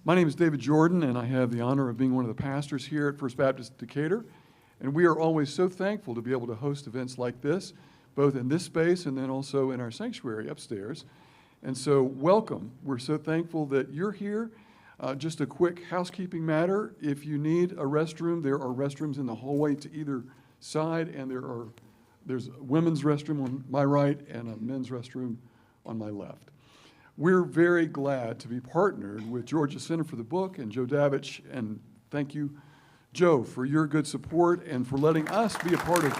My name is David Jordan, and I have the honor of being one of the pastors here at First Baptist Decatur. And we are always so thankful to be able to host events like this, both in this space and then also in our sanctuary upstairs. And so welcome. We're so thankful that you're here. Just a quick housekeeping matter. If you need a restroom, there are restrooms in the hallway to either side, and there's a women's restroom on my right and a men's restroom on my left. We're very glad to be partnered with Georgia Center for the Book and Joe Davich, and thank you, Joe, for your good support and for letting us be a part of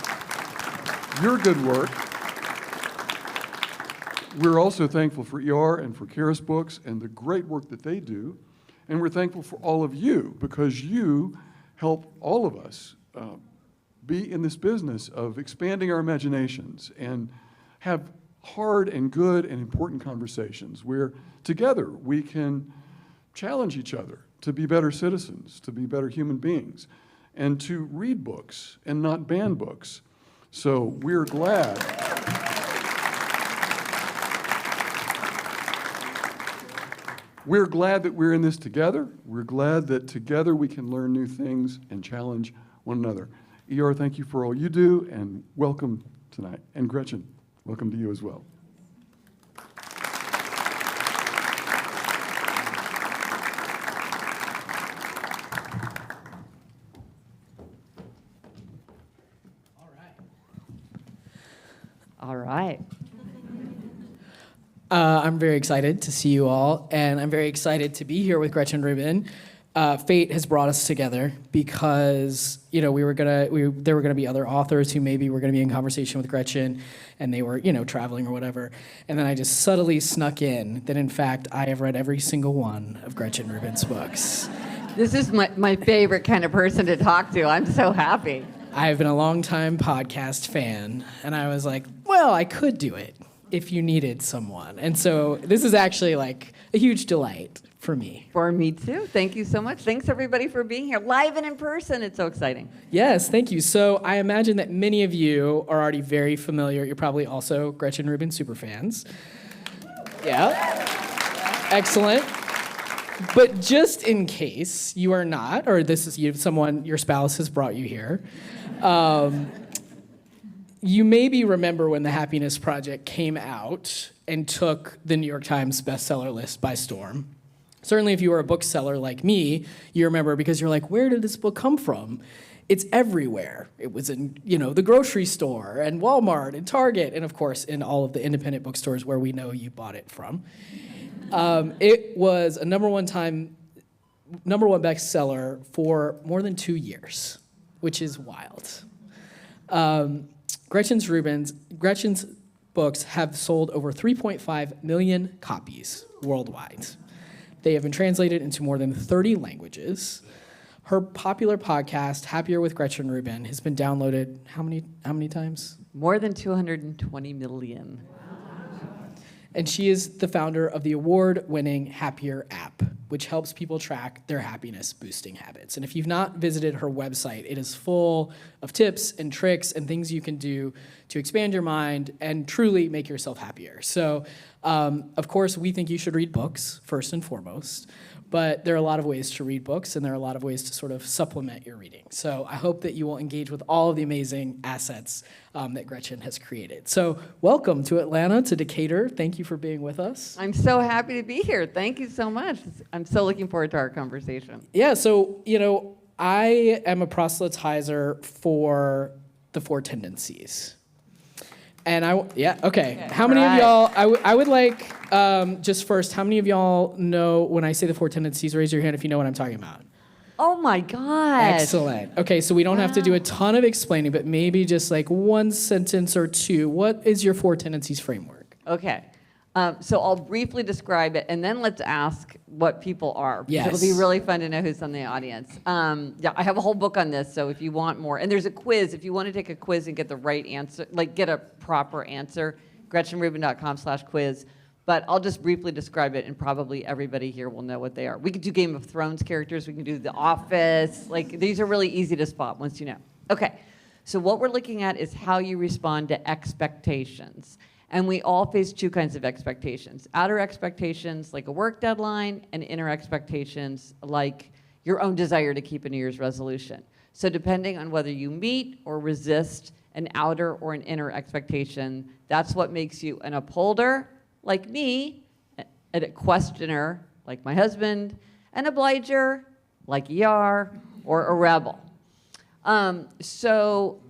your good work. We're also thankful for ER and for Charis Books and the great work that they do, and we're thankful for all of you because you help all of us be in this business of expanding our imaginations and have hard and good and important conversations where together we can challenge each other to be better citizens, to be better human beings, and to read books and not ban books. So we're glad. We're glad that we're in this together. We're glad that together we can learn new things and challenge one another. ER, thank you for all you do, and welcome tonight. And Gretchen, welcome to you as well. All right. I'm very excited to see you all, and I'm very excited to be here with Gretchen Rubin. Fate has brought us together because there were gonna be other authors who maybe were gonna be in conversation with Gretchen, and they were traveling or whatever. And then I just subtly snuck in that in fact I have read every single one of Gretchen Rubin's books. This is my favorite kind of person to talk to. I'm so happy. I've been a longtime podcast fan, and I was like, well, I could do it if you needed someone. And so this is actually like a huge delight for me. For me too. Thank you so much. Thanks everybody for being here live and in person. It's so exciting. Yes, thank you. So I imagine that many of you are already very familiar. You're probably also Gretchen Rubin superfans. Yeah. Excellent. But just in case you are not, or this is your spouse has brought you here, you maybe remember when the Happiness Project came out and took the New York Times bestseller list by storm. Certainly if you were a bookseller like me, you remember because you're like, where did this book come from? It's everywhere. It was in, the grocery store and Walmart and Target, and of course in all of the independent bookstores where we know you bought it from. It was a number one bestseller for more than 2 years, which is wild. Gretchen's books have sold over 3.5 million copies worldwide. They have been translated into more than 30 languages. Her popular podcast, Happier with Gretchen Rubin, has been downloaded how many times? More than 220 million. And she is the founder of the award-winning Happier app, which helps people track their happiness-boosting habits. And if you've not visited her website, it is full of tips and tricks and things you can do to expand your mind and truly make yourself happier. So, of course, we think you should read books, first and foremost. But there are a lot of ways to read books, and there are a lot of ways to sort of supplement your reading. So I hope that you will engage with all of the amazing assets that Gretchen has created. So welcome to Atlanta, to Decatur. Thank you for being with us. I'm so happy to be here. Thank you so much. I'm so looking forward to our conversation. Yeah, so, I am a proselytizer for the Four Tendencies. And okay. How many of y'all, I would like, just first, how many of y'all know when I say the Four Tendencies? Raise your hand if you know what I'm talking about. Oh my God. Excellent. Okay, so we don't have to do a ton of explaining, but maybe just like one sentence or two. What is your Four Tendencies framework? Okay. So I'll briefly describe it, and then let's ask what people are. Yes. It'll be really fun to know who's in the audience. I have a whole book on this, so if you want more, and there's a quiz. If you want to take a quiz and get the right answer, like get a proper answer, GretchenRubin.com/quiz. But I'll just briefly describe it, and probably everybody here will know what they are. We could do Game of Thrones characters. We can do The Office. Like, these are really easy to spot once you know. Okay, so what we're looking at is how you respond to expectations. And we all face two kinds of expectations. Outer expectations like a work deadline, and inner expectations like your own desire to keep a New Year's resolution. So depending on whether you meet or resist an outer or an inner expectation, that's what makes you an upholder, like me, a questioner, like my husband, an obliger, like ER, or a rebel. So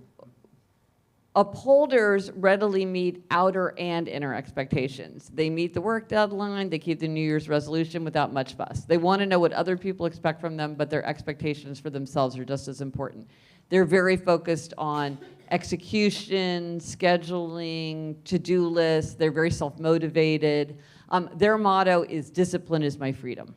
upholders readily meet outer and inner expectations. They meet the work deadline, they keep the New Year's resolution without much fuss. They want to know what other people expect from them, but their expectations for themselves are just as important. They're very focused on execution, scheduling, to-do lists. They're very self-motivated. Their motto is, discipline is my freedom.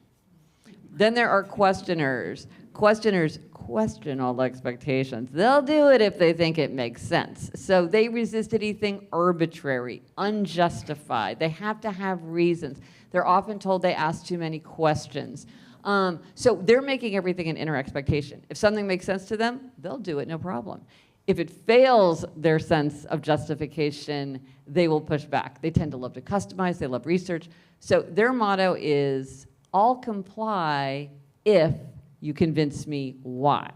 Then there are questioners. Questioners question all expectations. They'll do it if they think it makes sense. So they resist anything arbitrary, unjustified. They have to have reasons. They're often told they ask too many questions. So they're making everything an inner expectation. If something makes sense to them, they'll do it, no problem. If it fails their sense of justification, they will push back. They tend to love to customize, they love research. So their motto is, I'll comply if you convince me why.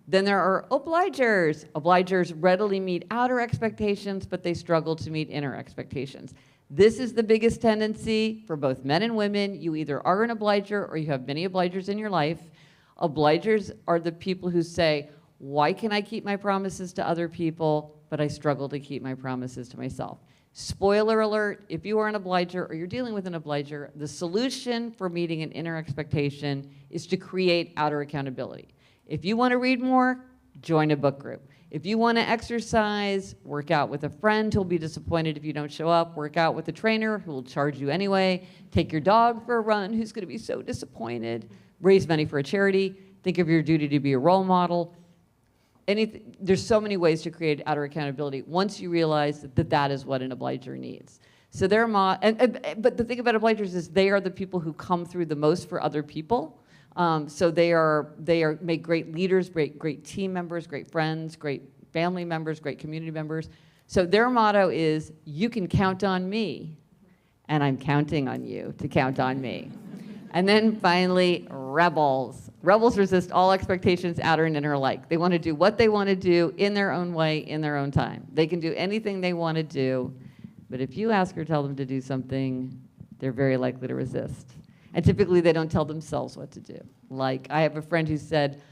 Then there are obligers. Obligers readily meet outer expectations, but they struggle to meet inner expectations. This is the biggest tendency for both men and women. You either are an obliger or you have many obligers in your life. Obligers are the people who say, why can I keep my promises to other people, but I struggle to keep my promises to myself? Spoiler alert, if you are an obliger or you're dealing with an obliger, the solution for meeting an inner expectation is to create outer accountability. If you want to read more, join a book group. If you want to exercise, work out with a friend who'll be disappointed if you don't show up, work out with a trainer who will charge you anyway, take your dog for a run who's going to be so disappointed, raise money for a charity, think of your duty to be a role model. There's so many ways to create outer accountability once you realize that is what an obliger needs. So but the thing about obligers is they are the people who come through the most for other people. So they make great leaders, great team members, great friends, great family members, great community members. So their motto is, you can count on me, and I'm counting on you to count on me. And then finally, rebels. Rebels resist all expectations, outer and inner alike. They want to do what they want to do in their own way, in their own time. They can do anything they want to do, but if you ask or tell them to do something, they're very likely to resist. And typically they don't tell themselves what to do. Like, I have a friend who said,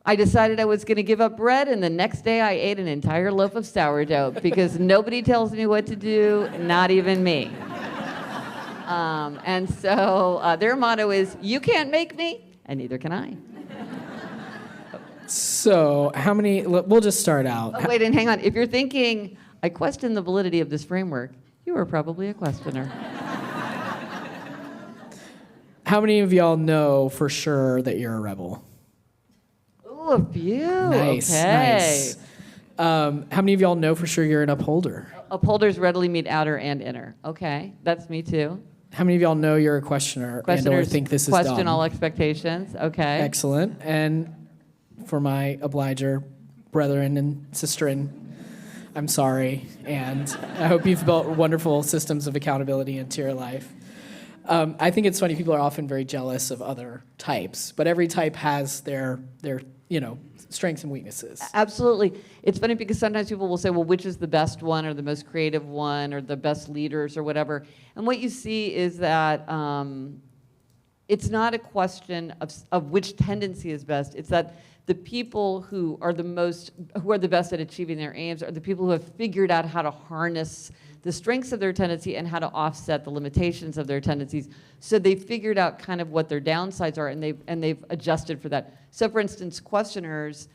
I decided I was going to give up bread, and the next day I ate an entire loaf of sourdough because nobody tells me what to do, not even me. And so their motto is, you can't make me, and neither can I. So how many, we'll just start out. Oh, wait, and hang on. If you're thinking, I question the validity of this framework, you are probably a questioner. How many of y'all know for sure that you're a rebel? Ooh, a few. Nice, Okay. nice. How many of y'all know for sure you're an upholder? Upholders readily meet outer and inner. Okay, that's me too. How many of y'all know you're a questioner and or Questioners think this is question dumb? all expectations. Okay. Excellent. And for my obliger brethren and sisterin, I'm sorry, and I hope you've built wonderful systems of accountability into your life. I think it's funny, people are often very jealous of other types, but every type has their strengths and weaknesses. Absolutely. It's funny because sometimes people will say, well, which is the best one or the most creative one or the best leaders or whatever. And what you see is that it's not a question of which tendency is best. It's that the people who are the best at achieving their aims are the people who have figured out how to harness the strengths of their tendency and how to offset the limitations of their tendencies. So they've figured out kind of what their downsides are, and they've adjusted for that. So for instance, questioners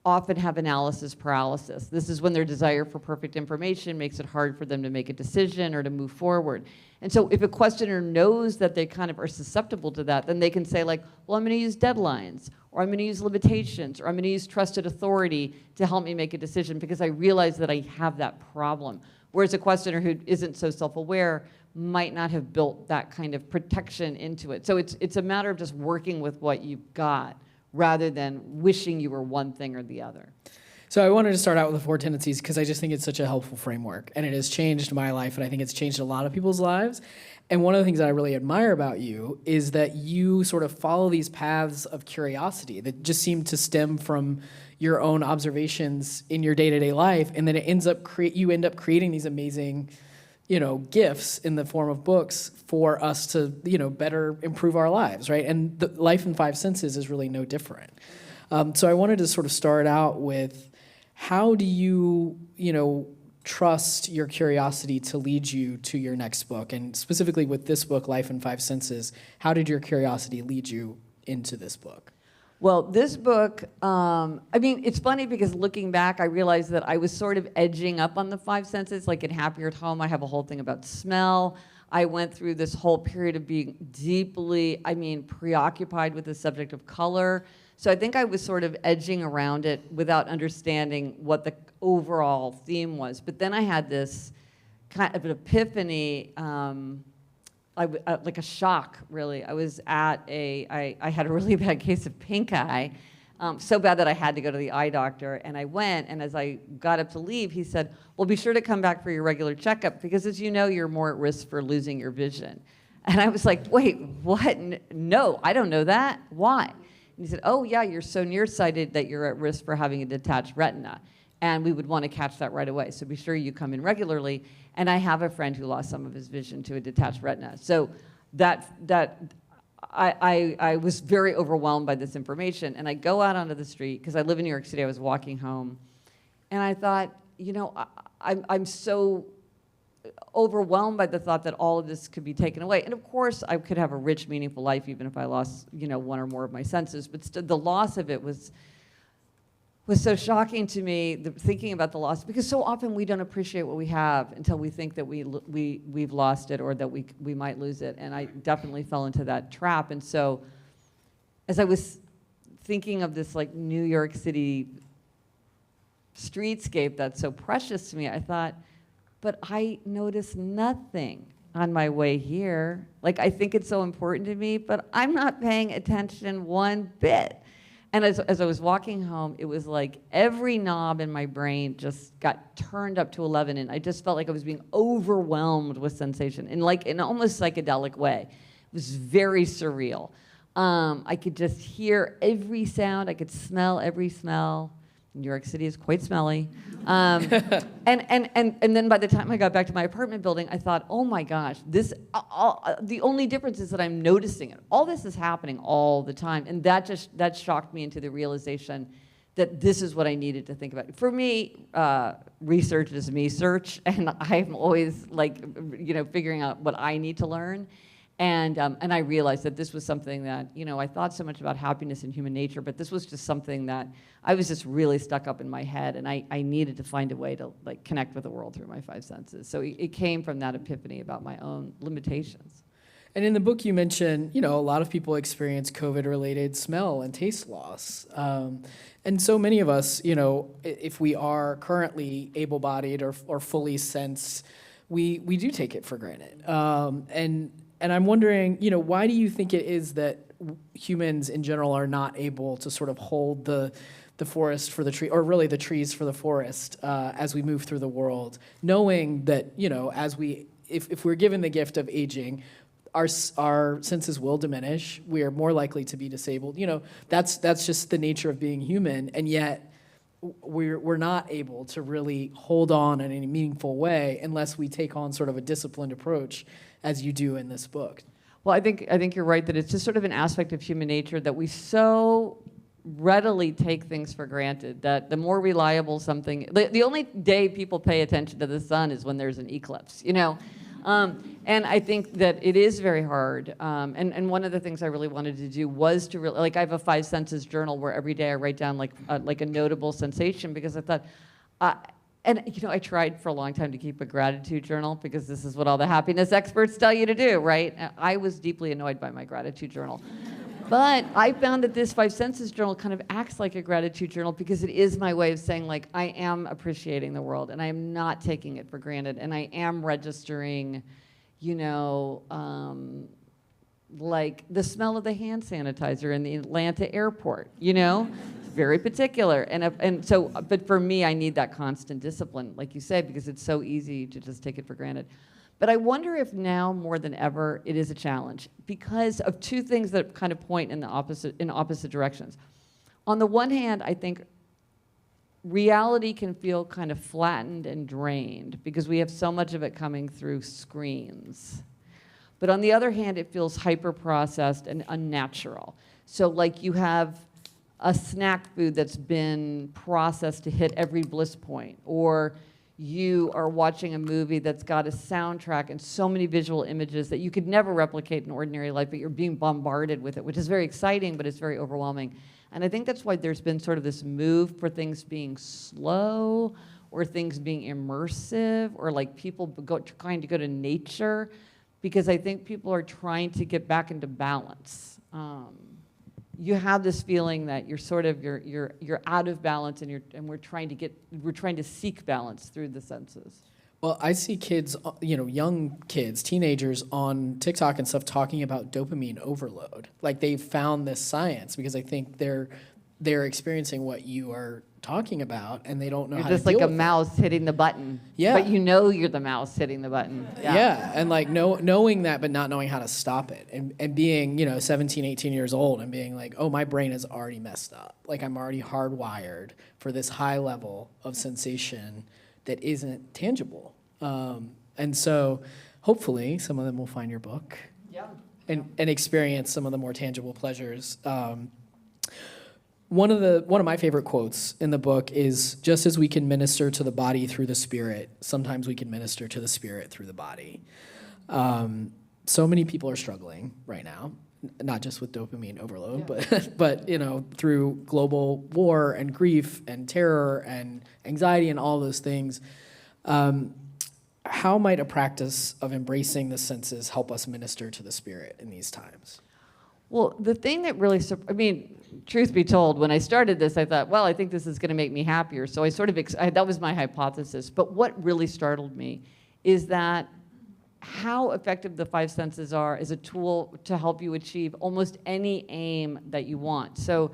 often have analysis paralysis. This is when their desire for perfect information makes it hard for them to make a decision or to move forward. And so if a questioner knows that they kind of are susceptible to that, then they can say like, well, I'm going to use deadlines, or I'm going to use limitations, or I'm going to use trusted authority to help me make a decision because I realize that I have that problem. Whereas a questioner who isn't so self-aware might not have built that kind of protection into it. So it's a matter of just working with what you've got rather than wishing you were one thing or the other. So I wanted to start out with the 4 tendencies because I just think it's such a helpful framework, and it has changed my life, and I think it's changed a lot of people's lives. And one of the things that I really admire about you is that you sort of follow these paths of curiosity that just seem to stem from your own observations in your day-to-day life, and then you end up creating these amazing, gifts in the form of books for us to, better improve our lives, right? And the Life in 5 Senses is really no different. So I wanted to sort of start out with, how do you, trust your curiosity to lead you to your next book? And specifically with this book, Life in 5 Senses, how did your curiosity lead you into this book? Well, this book, it's funny because looking back, I realized that I was sort of edging up on the 5 senses. Like in Happier at Home, I have a whole thing about smell. I went through this whole period of being deeply, preoccupied with the subject of color. So I think I was sort of edging around it without understanding what the overall theme was. But then I had this kind of an epiphany, like a shock, really. I was at I had a really bad case of pink eye, so bad that I had to go to the eye doctor. And I went, and as I got up to leave, he said, well, be sure to come back for your regular checkup, because as you know, you're more at risk for losing your vision. And I was like, wait, what? No, I don't know that. Why? And he said, oh, yeah, you're so nearsighted that you're at risk for having a detached retina. And we would want to catch that right away. So be sure you come in regularly. And I have a friend who lost some of his vision to a detached retina. So I was very overwhelmed by this information. And I go out onto the street, because I live in New York City. I was walking home. And I thought, I'm so overwhelmed by the thought that all of this could be taken away. And of course, I could have a rich, meaningful life even if I lost, one or more of my senses. But the loss of it was so shocking to me, thinking about the loss, because so often we don't appreciate what we have until we think that we've lost it, or that we might lose it. And I definitely fell into that trap. And so as I was thinking of this like New York City streetscape that's so precious to me, I thought, but I noticed nothing on my way here. Like, I think it's so important to me, but I'm not paying attention one bit. And as I was walking home, it was like every knob in my brain just got turned up to 11, and I just felt like I was being overwhelmed with sensation in an almost psychedelic way. It was very surreal. I could just hear every sound. I could smell every smell. New York City is quite smelly. And then by the time I got back to my apartment building, I thought, oh my gosh, the only difference is that I'm noticing it. All this is happening all the time. And that shocked me into the realization that this is what I needed to think about. For me, research is me search, and I'm always figuring out what I need to learn. And I realized that this was something that, I thought so much about happiness and human nature, but this was just something that I was just really stuck up in my head, and I needed to find a way to connect with the world through my 5 senses. So it came from that epiphany about my own limitations. And in the book you mentioned, a lot of people experience COVID-related smell and taste loss. And so many of us, if we are currently able-bodied or fully sensed, we do take it for granted. And I'm wondering, why do you think it is that humans in general are not able to sort of hold the forest for the tree, or really the trees for the forest, as we move through the world, knowing that, if we're given the gift of aging, our senses will diminish. We are more likely to be disabled. That's just the nature of being human, and yet we're not able to really hold on in any meaningful way unless we take on sort of a disciplined approach, as you do in this book. Well, I think you're right that it's just sort of an aspect of human nature that we so readily take things for granted, that the more reliable something, the only day people pay attention to the sun is when there's an eclipse, and I think that it is very hard. And one of the things I really wanted to do was to really, I have a 5 senses journal where every day I write down like a notable sensation, because I thought, I tried for a long time to keep a gratitude journal, because this is what all the happiness experts tell you to do, right? I was deeply annoyed by my gratitude journal. But I found that this 5 senses journal kind of acts like a gratitude journal, because it is my way of saying, I am appreciating the world, and I am not taking it for granted, and I am registering, the smell of the hand sanitizer in the Atlanta airport, very particular. But for me, I need that constant discipline, like you say, because it's so easy to just take it for granted. But I wonder if now more than ever it is a challenge because of two things that kind of point in opposite directions. On the one hand, I think reality can feel kind of flattened and drained because we have so much of it coming through screens. But on the other hand, it feels hyper-processed and unnatural. So like you have a snack food that's been processed to hit every bliss point, or you are watching a movie that's got a soundtrack and so many visual images that you could never replicate in ordinary life, but you're being bombarded with it, which is very exciting, but it's very overwhelming. And I think that's why there's been sort of this move for things being slow, or things being immersive, or like people trying to go to nature, because I think people are trying to get back into balance. You have this feeling that you're sort of you're out of balance, and we're trying to seek balance through the senses. Well, I see kids, young kids, teenagers on TikTok and stuff talking about dopamine overload. Like they've found this science because I think they're experiencing what you are talking about, and they don't know how to deal with it. Just like a mouse hitting the button. Yeah. But you know you're the mouse hitting the button. Yeah, and like knowing that, but not knowing how to stop it, and being 17, 18 years old, and being like, oh, my brain is already messed up. Like I'm already hardwired for this high level of sensation that isn't tangible. And so hopefully some of them will find your book and experience some of the more tangible pleasures. One of my favorite quotes in the book is, just as we can minister to the body through the spirit, sometimes we can minister to the spirit through the body. So many people are struggling right now, not just with dopamine overload, but through global war and grief and terror and anxiety and all those things. How might a practice of embracing the senses help us minister to the spirit in these times? Well, the thing that really, truth be told, when I started this, I thought, well, I think this is going to make me happier. So I sort of, that was my hypothesis. But what really startled me is that how effective the five senses are as a tool to help you achieve almost any aim that you want. So,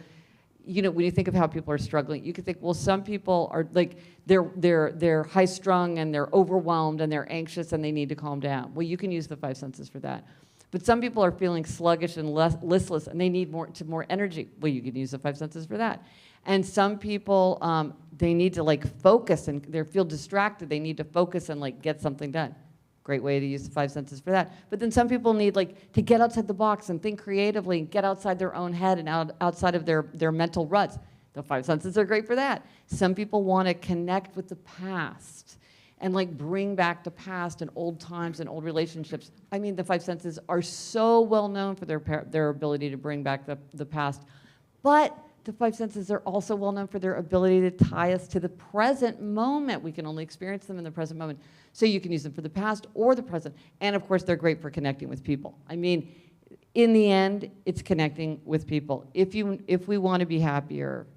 when you think of how people are struggling, you could think, well, some people are like, they're high strung and they're overwhelmed and they're anxious and they need to calm down. Well, you can use the five senses for that. But some people are feeling sluggish and listless and they need more energy. Well, you can use the five senses for that. And some people, they need to focus and they feel distracted. They need to focus and get something done. Great way to use the five senses for that. But then some people need to get outside the box and think creatively and get outside their own head and outside of their mental ruts. The five senses are great for that. Some people want to connect with the past and bring back the past and old times and old relationships. I mean, the five senses are so well known for their ability to bring back the past. But the five senses are also well known for their ability to tie us to the present moment. We can only experience them in the present moment. So you can use them for the past or the present. And of course, they're great for connecting with people. I mean, in the end, it's connecting with people. If we want to be happier,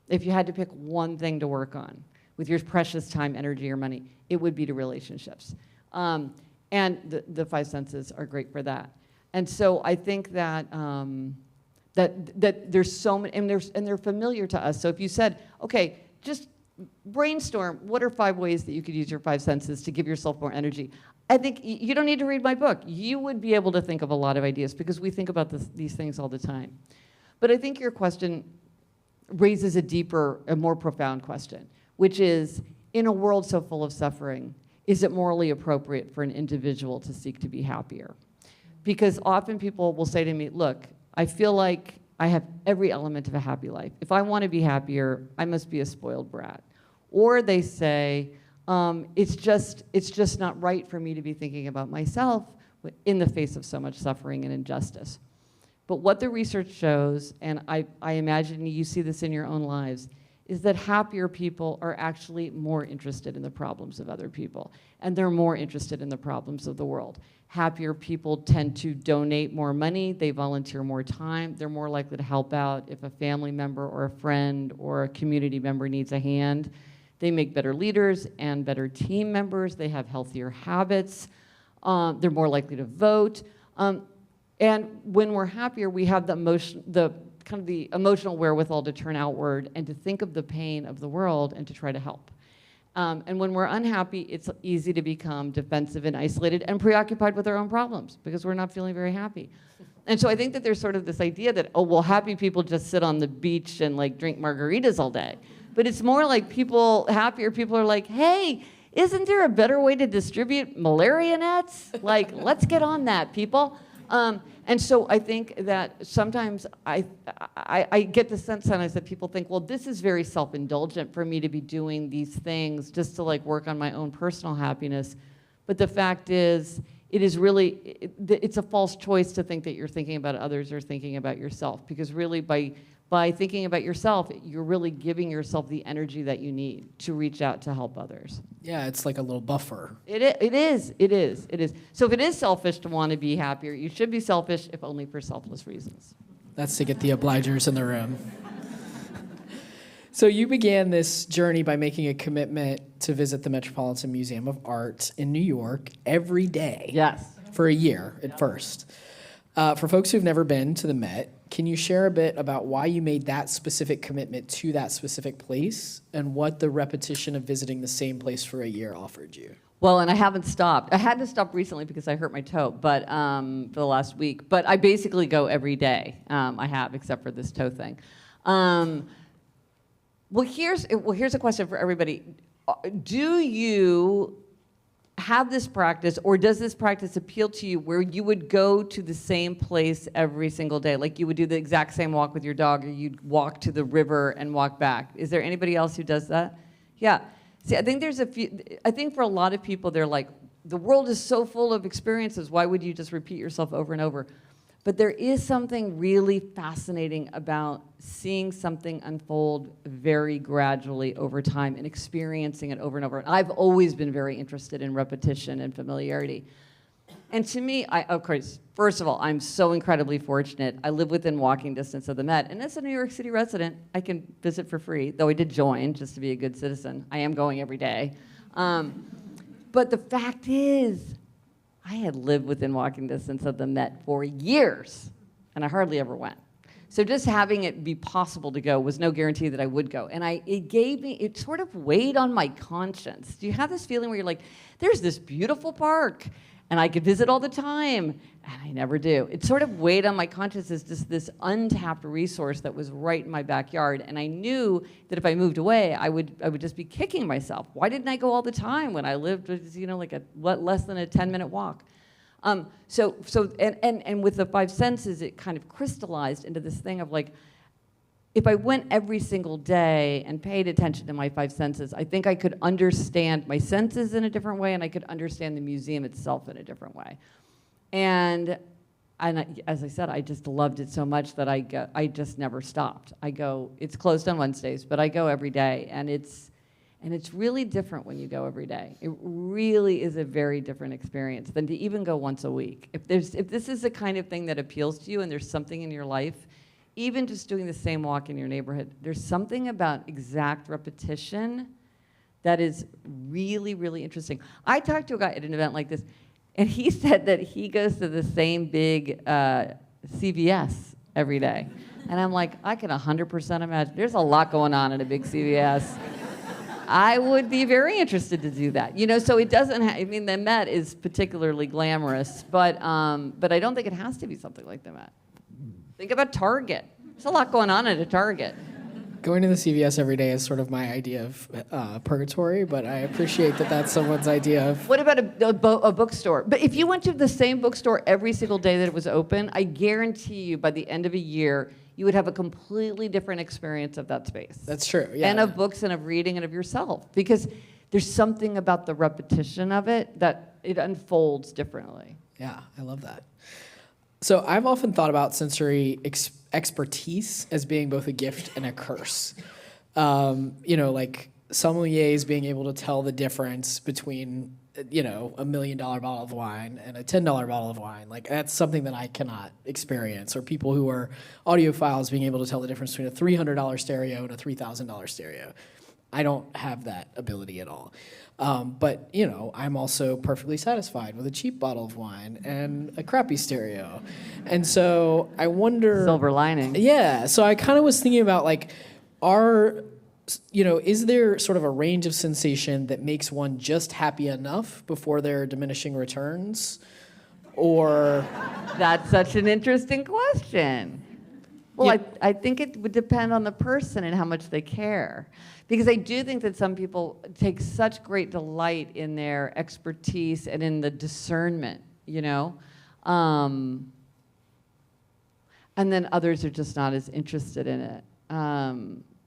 if you had to pick one thing to work on with your precious time, energy, or money, it would be to relationships. And the five senses are great for that. And so I think that that there's so many, and they're familiar to us. So if you said, okay, just brainstorm, what are 5 ways that you could use your 5 senses to give yourself more energy? I think you don't need to read my book. You would be able to think of a lot of ideas because we think about these things all the time. But I think your question raises a more profound question, which is, in a world so full of suffering, is it morally appropriate for an individual to seek to be happier? Because often people will say to me, look, I feel like I have every element of a happy life. If I want to be happier, I must be a spoiled brat. Or they say, it's just not right for me to be thinking about myself in the face of so much suffering and injustice. But what the research shows, and I imagine you see this in your own lives, is that happier people are actually more interested in the problems of other people, and they're more interested in the problems of the world. Happier people tend to donate more money, they volunteer more time, they're more likely to help out if a family member or a friend or a community member needs a hand. They make better leaders and better team members, they have healthier habits, they're more likely to vote. And when we're happier, we have the kind of the emotional wherewithal to turn outward and to think of the pain of the world and to try to help. And when we're unhappy, it's easy to become defensive and isolated and preoccupied with our own problems because we're not feeling very happy. And so I think that there's sort of this idea that, oh, well, happy people just sit on the beach and like drink margaritas all day. But it's more like happier people are like, hey, isn't there a better way to distribute malaria nets? Like, let's get on that, people. And so I think that sometimes I get the sense sometimes that people think, well, this is very self-indulgent for me to be doing these things just to like work on my own personal happiness. But the fact is, it is really, it's a false choice to think that you're thinking about others or thinking about yourself. Because really by thinking about yourself, you're really giving yourself the energy that you need to reach out to help others. Yeah, it's like a little buffer. It is. So if it is selfish to want to be happier, you should be selfish, if only for selfless reasons. That's to get the obligers in the room. So you began this journey by making a commitment to visit the Metropolitan Museum of Art in New York every day. Yes. For a year at first. For folks who've never been to the Met, can you share a bit about why you made that specific commitment to that specific place and what the repetition of visiting the same place for a year offered you? Well, and I haven't stopped. I had to stop recently because I hurt my toe, but for the last week. But I basically go every day. I have, except for this toe thing. Well, here's a question for everybody. Do you have this practice, or does this practice appeal to you where you would go to the same place every single day? Like you would do the exact same walk with your dog, or you'd walk to the river and walk back. Is there anybody else who does that? Yeah. See, I think I think for a lot of people, they're like, the world is so full of experiences. Why would you just repeat yourself over and over? But there is something really fascinating about seeing something unfold very gradually over time and experiencing it over and over. And I've always been very interested in repetition and familiarity. And to me, of course, first of all, I'm so incredibly fortunate. I live within walking distance of the Met. And as a New York City resident, I can visit for free, though I did join just to be a good citizen. I am going every day. But the fact is, I had lived within walking distance of the Met for years, and I hardly ever went. So just having it be possible to go was no guarantee that I would go. And it sort of weighed on my conscience. Do you have this feeling where you're like, there's this beautiful park, and I could visit all the time, and I never do. It sort of weighed on my conscience as just this untapped resource that was right in my backyard. And I knew that if I moved away, I would just be kicking myself. Why didn't I go all the time when I lived, like less than a 10-minute walk? And with the five senses, it kind of crystallized into this thing of like, if I went every single day and paid attention to my five senses, I think I could understand my senses in a different way, and I could understand the museum itself in a different way. And as I said, I just loved it so much that I just never stopped. It's closed on Wednesdays, but I go every day, and it's really different when you go every day. It really is a very different experience than to even go once a week. If this is the kind of thing that appeals to you, and there's something in your life, even just doing the same walk in your neighborhood, there's something about exact repetition that is really, really interesting. I talked to a guy at an event like this, and he said that he goes to the same big CVS every day. And I'm like, I can 100% imagine. There's a lot going on in a big CVS. I would be very interested to do that. So it doesn't the Met is particularly glamorous, but I don't think it has to be something like the Met. Think about Target. There's a lot going on at a Target. Going to the CVS every day is sort of my idea of purgatory, but I appreciate that that's someone's idea of... What about a bookstore? But if you went to the same bookstore every single day that it was open, I guarantee you by the end of a year, you would have a completely different experience of that space. That's true, yeah. And of books and of reading and of yourself. Because there's something about the repetition of it that it unfolds differently. Yeah, I love that. So I've often thought about sensory expertise as being both a gift and a curse. Like sommeliers being able to tell the difference between, a $1 million bottle of wine and a $10 bottle of wine. Like that's something that I cannot experience. Or people who are audiophiles being able to tell the difference between a $300 stereo and a $3,000 stereo. I don't have that ability at all. But, I'm also perfectly satisfied with a cheap bottle of wine and a crappy stereo. And so I wonder... Silver lining. Yeah, so I kind of was thinking about, like, is there sort of a range of sensation that makes one just happy enough before there are diminishing returns? Or... That's such an interesting question. Well, Yeah. I think it would depend on the person and how much they care. Because I do think that some people take such great delight in their expertise and in the discernment, and then others are just not as interested in it.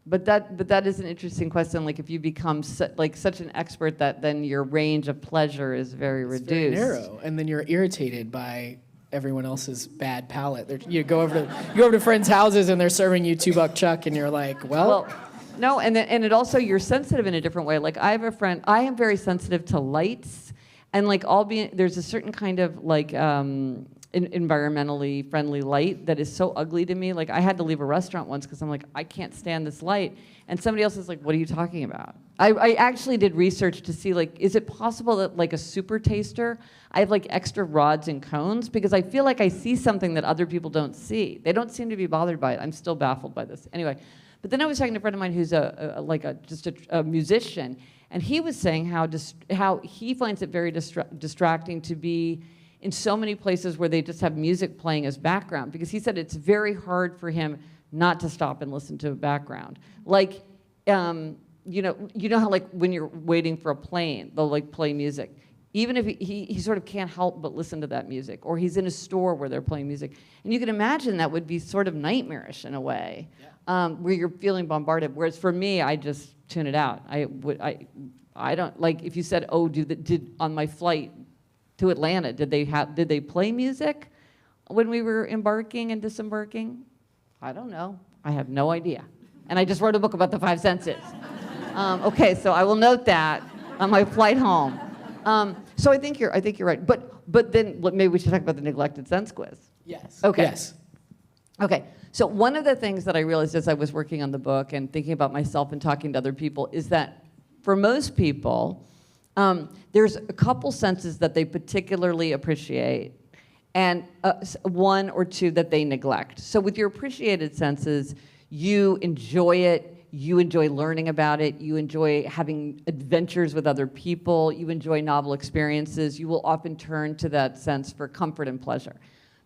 But that is an interesting question. Like, if you become such an expert that then your range of pleasure is very It's reduced. very narrow, and then you're irritated by everyone else's bad palate. You go over to friends' houses and they're serving you $2 chuck, and you're like, well, no, and it also, you're sensitive in a different way. Like, I have a friend, I am very sensitive to lights, and like there's a certain kind of like environmentally friendly light that is so ugly to me. Like, I had to leave a restaurant once because I'm like, I can't stand this light. And somebody else is like, what are you talking about? I actually did research to see, like, is it possible that, like, a super taster, I have like extra rods and cones because I feel like I see something that other people don't see. They don't seem to be bothered by it. I'm still baffled by this. Anyway, but then I was talking to a friend of mine who's just a musician, and he was saying how he finds it very distracting to be in so many places where they just have music playing as background, because he said it's very hard for him not to stop and listen to a background. Like, you know how, like, when you're waiting for a plane, they'll like play music. Even if he sort of can't help but listen to that music, or he's in a store where they're playing music. And you can imagine that would be sort of nightmarish in a way, where you're feeling bombarded. Whereas for me, I just tune it out. I don't, like, if you said, oh, did on my flight to Atlanta, did they play music when we were embarking and disembarking? I don't know. I have no idea. And I just wrote a book about the 5 senses. Okay, so I will note that on my flight home. So I think you're right. But then maybe we should talk about the neglected sense quiz. yes. Okay. Yes. Okay, so one of the things that I realized as I was working on the book and thinking about myself and talking to other people is that for most people, there's a couple senses that they particularly appreciate, and one or two that they neglect. So with your appreciated senses, you enjoy it, you enjoy learning about it, you enjoy having adventures with other people, you enjoy novel experiences, you will often turn to that sense for comfort and pleasure.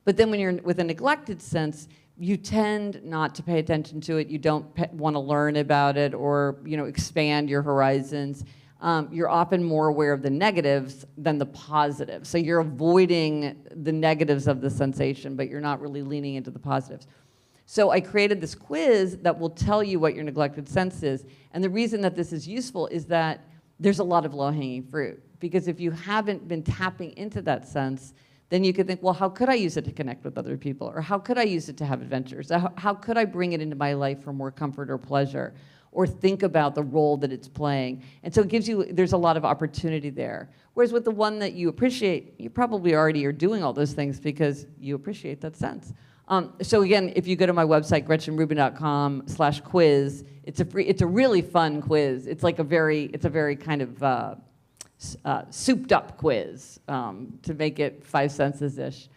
But then when you're with a neglected sense, you tend not to pay attention to it, you don't want to learn about it or expand your horizons. You're often more aware of the negatives than the positives. So you're avoiding the negatives of the sensation, but you're not really leaning into the positives. So I created this quiz that will tell you what your neglected sense is. And the reason that this is useful is that there's a lot of low-hanging fruit. Because if you haven't been tapping into that sense, then you could think, well, how could I use it to connect with other people? Or how could I use it to have adventures? How could I bring it into my life for more comfort or pleasure? Or think about the role that it's playing. And so it gives you, there's a lot of opportunity there. Whereas with the one that you appreciate, you probably already are doing all those things because you appreciate that sense. So again, if you go to my website, GretchenRubin.com/quiz, it's a really fun quiz. It's a very kind of souped up quiz to make it 5 senses-ish.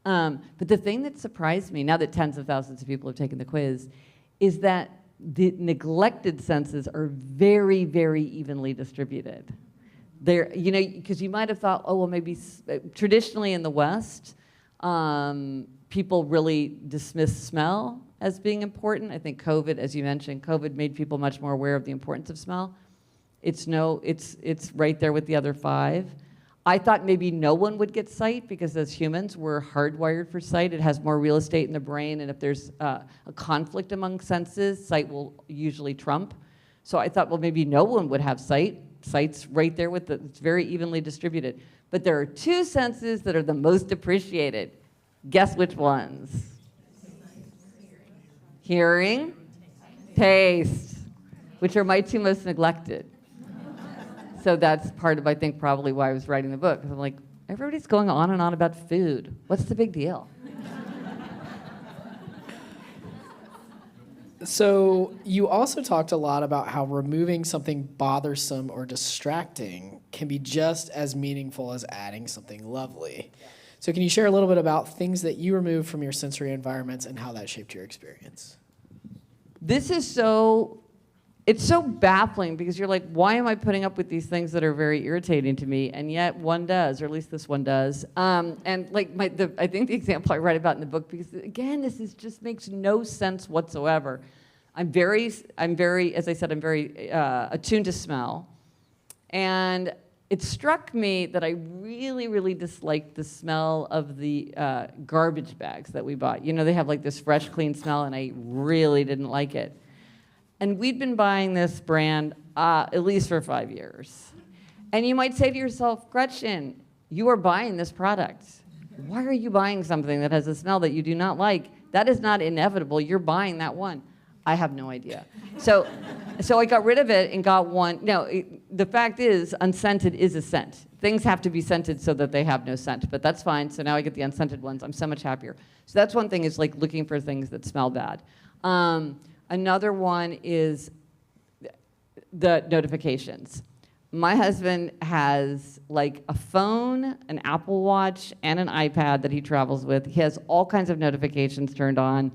But the thing that surprised me, now that tens of thousands of people have taken the quiz, is that the neglected senses are very, very evenly distributed. They're, because you might have thought, oh, well, maybe traditionally in the West, people really dismiss smell as being important. I think COVID, as you mentioned, COVID made people much more aware of the importance of smell. It's right there with the other 5. I thought maybe no one would get sight because as humans, we're hardwired for sight. It has more real estate in the brain, and if there's a conflict among senses, sight will usually trump. So I thought, well, maybe no one would have sight. Sight's right there it's very evenly distributed. But there are 2 senses that are the most appreciated. Guess which ones? Hearing, taste, which are my 2 most neglected. So that's part of, I think, probably why I was writing the book. 'Cause I'm like, everybody's going on and on about food. What's the big deal? So you also talked a lot about how removing something bothersome or distracting can be just as meaningful as adding something lovely. So can you share a little bit about things that you removed from your sensory environments and how that shaped your experience? This is it's so baffling because you're like, why am I putting up with these things that are very irritating to me? And yet one does, or at least this one does. And like I think the example I write about in the book, because again, just makes no sense whatsoever. I'm very, as I said, I'm very attuned to smell. And it struck me that I really, really disliked the smell of the garbage bags that we bought. You know, they have like this fresh, clean smell, and I really didn't like it. And we'd been buying this brand at least for 5 years. And you might say to yourself, Gretchen, you are buying this product. Why are you buying something that has a smell that you do not like? That is not inevitable. You're buying that one. I have no idea. So I got rid of it and got one. No, the fact is, unscented is a scent. Things have to be scented so that they have no scent, but that's fine. So now I get the unscented ones. I'm so much happier. So that's one thing, is like looking for things that smell bad. Another one is the notifications. My husband has like a phone, an Apple Watch, and an iPad that he travels with. He has all kinds of notifications turned on.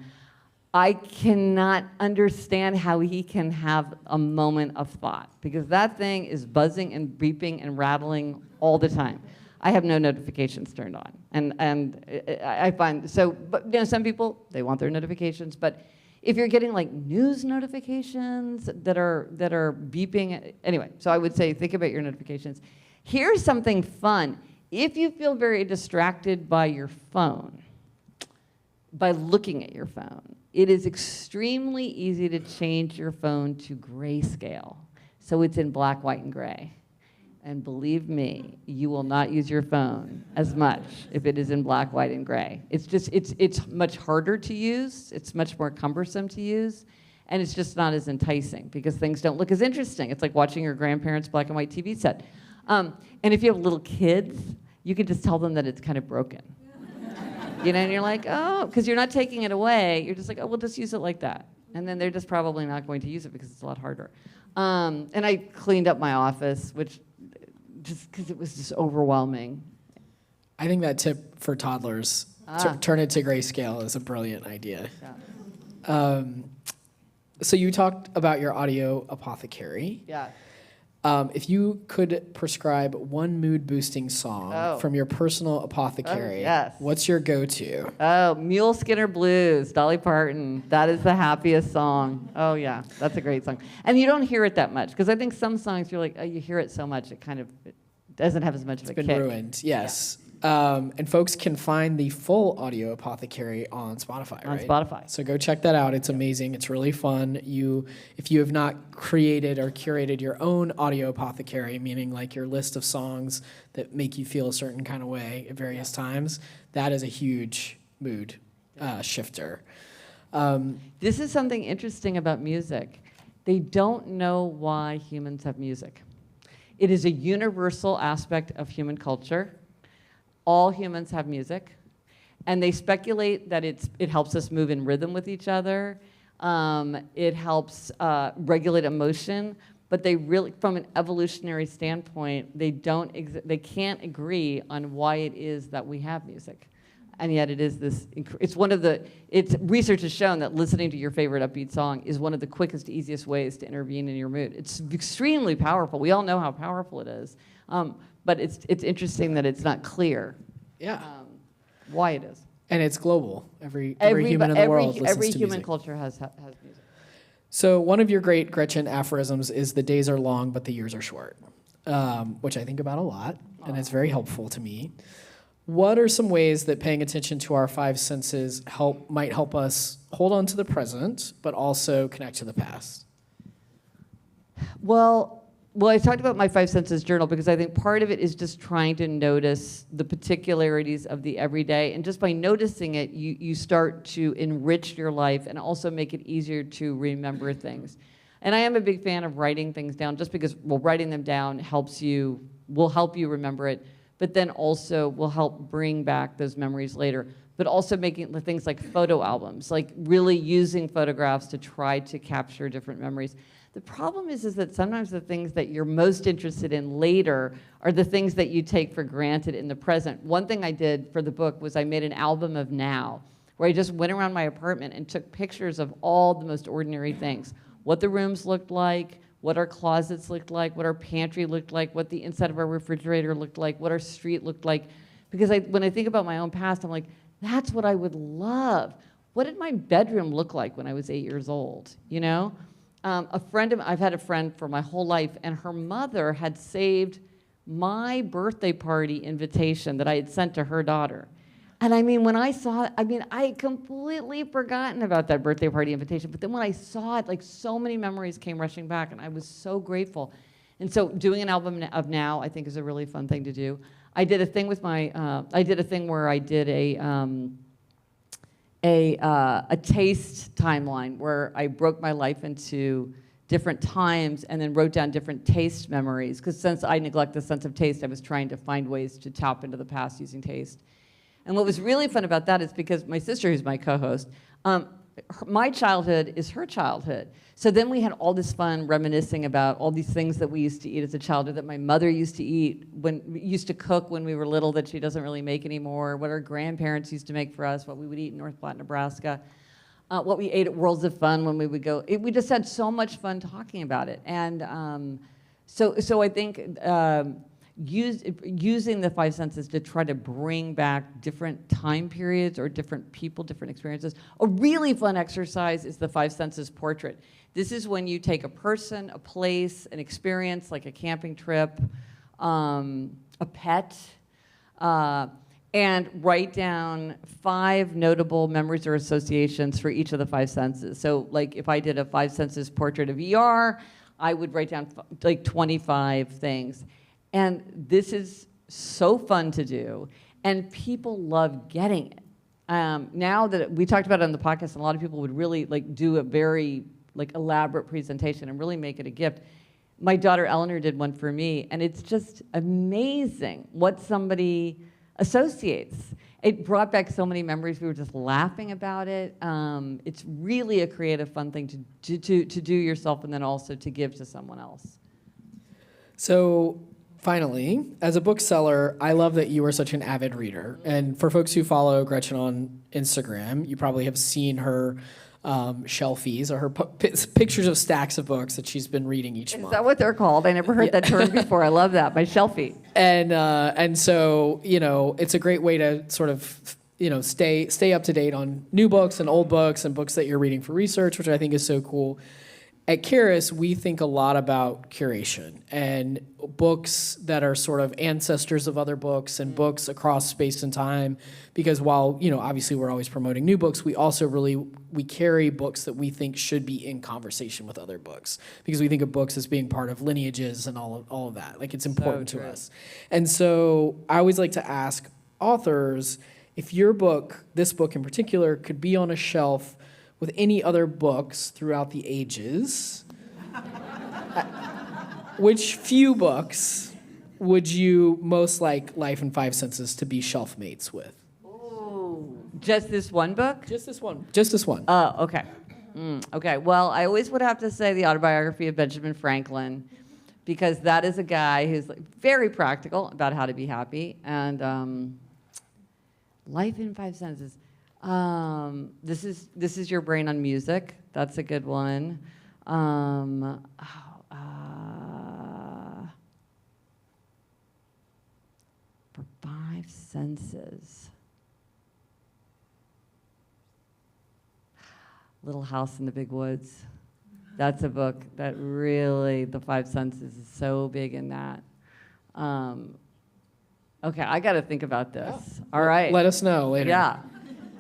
I cannot understand how he can have a moment of thought, because that thing is buzzing and beeping and rattling all the time. I have no notifications turned on. And I find, but you know, some people, they want their notifications, but if you're getting like news notifications that are beeping, anyway, so I would say think about your notifications. Here's something fun. If you feel very distracted by your phone, by looking at your phone, it is extremely easy to change your phone to grayscale. So it's in black, white, and gray. And believe me, you will not use your phone as much if it is in black, white, and gray. It's much harder to use, it's much more cumbersome to use, and it's just not as enticing because things don't look as interesting. It's like watching your grandparents' black and white TV set. And if you have little kids, you can just tell them that it's kind of broken. You know, and you're like, oh, because you're not taking it away, you're just like, oh, we'll just use it like that. And then they're just probably not going to use it because it's a lot harder. And I cleaned up my office, which just because it was just overwhelming. I think that tip for toddlers, turn it to grayscale, is a brilliant idea. Yeah. So you talked about your audio apothecary. Yeah. If you could prescribe one mood-boosting song from your personal apothecary, yes. What's your go-to? Oh, Mule Skinner Blues, Dolly Parton. That is the happiest song. Oh, yeah, that's a great song. And you don't hear it that much, because I think some songs you're like, oh, you hear it so much, it doesn't have as much of a kick. It's been ruined, yes. Yeah. And folks can find the full audio apothecary on Spotify, right? On Spotify. So go check that out. It's amazing. It's really fun. If you have not created or curated your own audio apothecary, meaning like your list of songs that make you feel a certain kind of way at various times, that is a huge mood shifter. This is something interesting about music. They don't know why humans have music. It is a universal aspect of human culture. All humans have music, and they speculate that it helps us move in rhythm with each other. It helps regulate emotion, but they really, from an evolutionary standpoint, they can't agree on why it is that we have music. And yet it is this, research has shown that listening to your favorite upbeat song is one of the quickest, easiest ways to intervene in your mood. It's extremely powerful. We all know how powerful it is. But it's interesting that it's not clear why it is. And it's global. Every human in the world listens to music. Every human culture has music. So one of your great Gretchen aphorisms is the days are long, but the years are short, which I think about a lot, and it's very helpful to me. What are some ways that paying attention to our five senses might help us hold on to the present, but also connect to the past? Well, I talked about my five senses journal because I think part of it is just trying to notice the particularities of the everyday. And just by noticing it, you start to enrich your life and also make it easier to remember things. And I am a big fan of writing things down just because, writing them down will help you remember it. but then also will help bring back those memories later. But also making the things like photo albums, like really using photographs to try to capture different memories. The problem is that sometimes the things that you're most interested in later are the things that you take for granted in the present. One thing I did for the book was I made an album of now, where I just went around my apartment and took pictures of all the most ordinary things. What the rooms looked like, what our closets looked like, what our pantry looked like, what the inside of our refrigerator looked like, what our street looked like. Because when I think about my own past, I'm like, that's what I would love. What did my bedroom look like when I was 8 years old, you know? I've had a friend for my whole life, and her mother had saved my birthday party invitation that I had sent to her daughter. And I mean, when I saw it, I had completely forgotten about that birthday party invitation, but then when I saw it, like so many memories came rushing back, and I was so grateful. And so doing an album of now, I think, is a really fun thing to do. I did a thing with I did a thing where I did a taste timeline where I broke my life into different times and then wrote down different taste memories. Because since I neglect the sense of taste, I was trying to find ways to tap into the past using taste. And what was really fun about that is because my sister, who's my co-host, my childhood is her childhood. So then we had all this fun reminiscing about all these things that we used to eat as a child, or that my mother used to cook when we were little that she doesn't really make anymore, what our grandparents used to make for us, what we would eat in North Platte, Nebraska, what we ate at Worlds of Fun when we would go. We just had so much fun talking about it. And so I think using the five senses to try to bring back different time periods or different people, different experiences. A really fun exercise is the five senses portrait. This is when you take a person, a place, an experience like a camping trip, a pet, and write down 5 notable memories or associations for each of the 5 senses. So like if I did a 5 senses portrait of ER, I would write down like 25 things. And this is so fun to do, and people love getting it. Now that we talked about it on the podcast, and a lot of people would really like do a very like elaborate presentation and really make it a gift. My daughter Eleanor did one for me, and it's just amazing what somebody associates. It brought back so many memories. We were just laughing about it. It's really a creative, fun thing to do yourself, and then also to give to someone else. So finally, as a bookseller, I love that you are such an avid reader. And for folks who follow Gretchen on Instagram, you probably have seen her shelfies or her pictures of stacks of books that she's been reading each month. Is that what they're called? I never heard that term before. I love that, my shelfie. And so, you know, it's a great way to sort of, you know, stay up to date on new books and old books and books that you're reading for research, which I think is so cool. At Charis, we think a lot about curation and books that are sort of ancestors of other books and books across space and time. Because while, you know, obviously we're always promoting new books, we also we carry books that we think should be in conversation with other books. Because we think of books as being part of lineages and all of that. Like, it's important to us. And so I always like to ask authors, if your book, this book in particular, could be on a shelf with any other books throughout the ages, which few books would you most like Life in Five Senses to be shelf mates with? Ooh, just this one book? Just this one. Just this one. Oh, okay. Okay, well, I always would have to say the autobiography of Benjamin Franklin, because that is a guy who's like very practical about how to be happy. And Life in Five Senses. This is Your Brain on Music. That's a good one. For 5 senses. Little House in the Big Woods. That's a book that really, the 5 senses is so big in that. Okay, I got to think about this. Yeah. All right. Let us know later. Yeah.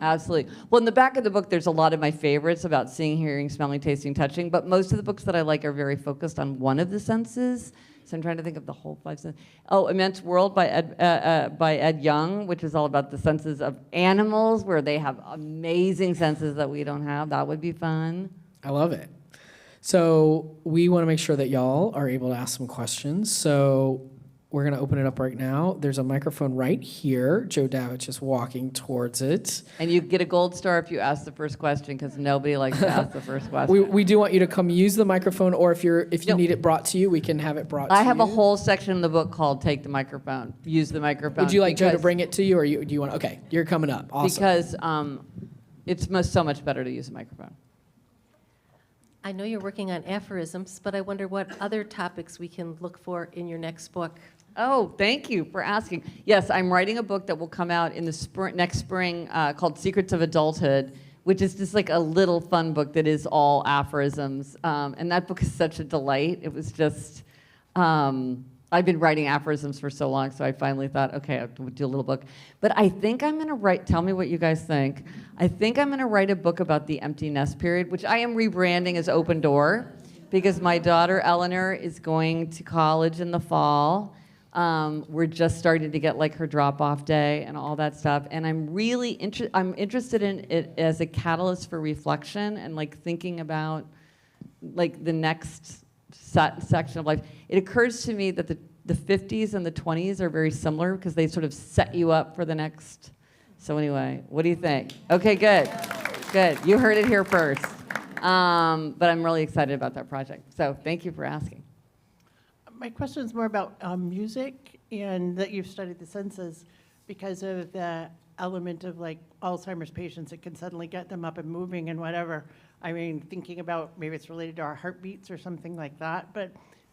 Absolutely. Well, in the back of the book, there's a lot of my favorites about seeing, hearing, smelling, tasting, touching, but most of the books that I like are very focused on one of the senses. So I'm trying to think of the whole 5 senses. Oh, Immense World by Ed Young, which is all about the senses of animals, where they have amazing senses that we don't have. That would be fun. I love it. So we want to make sure that y'all are able to ask some questions. So we're going to open it up right now. There's a microphone right here. Joe Dowitch is walking towards it. And you get a gold star if you ask the first question, because nobody likes to ask the first question. We do want you to come use the microphone, or if you No. need it brought to you, we can have it brought to you. I have a whole section in the book called "Take the Microphone." Use the microphone. Would you like Joe to because- bring it to you, or do you want? Okay, you're coming up. Awesome. Because it's so much better to use a microphone. I know you're working on aphorisms, but I wonder what other topics we can look for in your next book. Oh, thank you for asking. Yes, I'm writing a book that will come out in the next spring called Secrets of Adulthood, which is just like a little fun book that is all aphorisms. And that book is such a delight. It was just, I've been writing aphorisms for so long, so I finally thought, okay, I'll do a little book. But I think I'm gonna write, tell me what you guys think. I think I'm gonna write a book about the empty nest period, which I am rebranding as Open Door, because my daughter Eleanor is going to college in the fall. We're just starting to get like her drop-off day and all that stuff, and I'm really interested in it as a catalyst for reflection and like thinking about like the next section of life. It occurs to me that the 50s and the 20s are very similar because they sort of set you up for the next. So anyway, what do you think? Okay, good, good. You heard it here first. But I'm really excited about that project. So thank you for asking. My question is more about music, and that you've studied the senses because of the element of like Alzheimer's patients. It can suddenly get them up and moving and whatever. I mean, thinking about maybe it's related to our heartbeats or something like that, but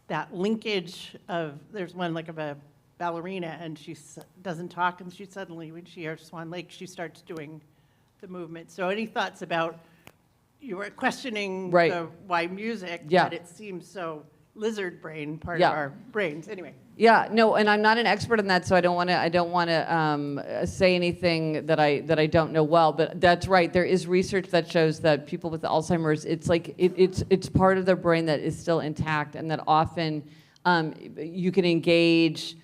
that linkage of, there's one like of a ballerina and she doesn't talk and she suddenly, when she hears Swan Lake, she starts doing the movement. So any thoughts about, you were questioning Right. why music, Yeah. but it seems so lizard brain part Yeah. of our brains. Anyway. Yeah, no, and I'm not an expert in that, so I don't want to say anything that I don't know well. But that's right. There is research that shows that people with Alzheimer's, it's like it's part of their brain that is still intact, and that often you can engage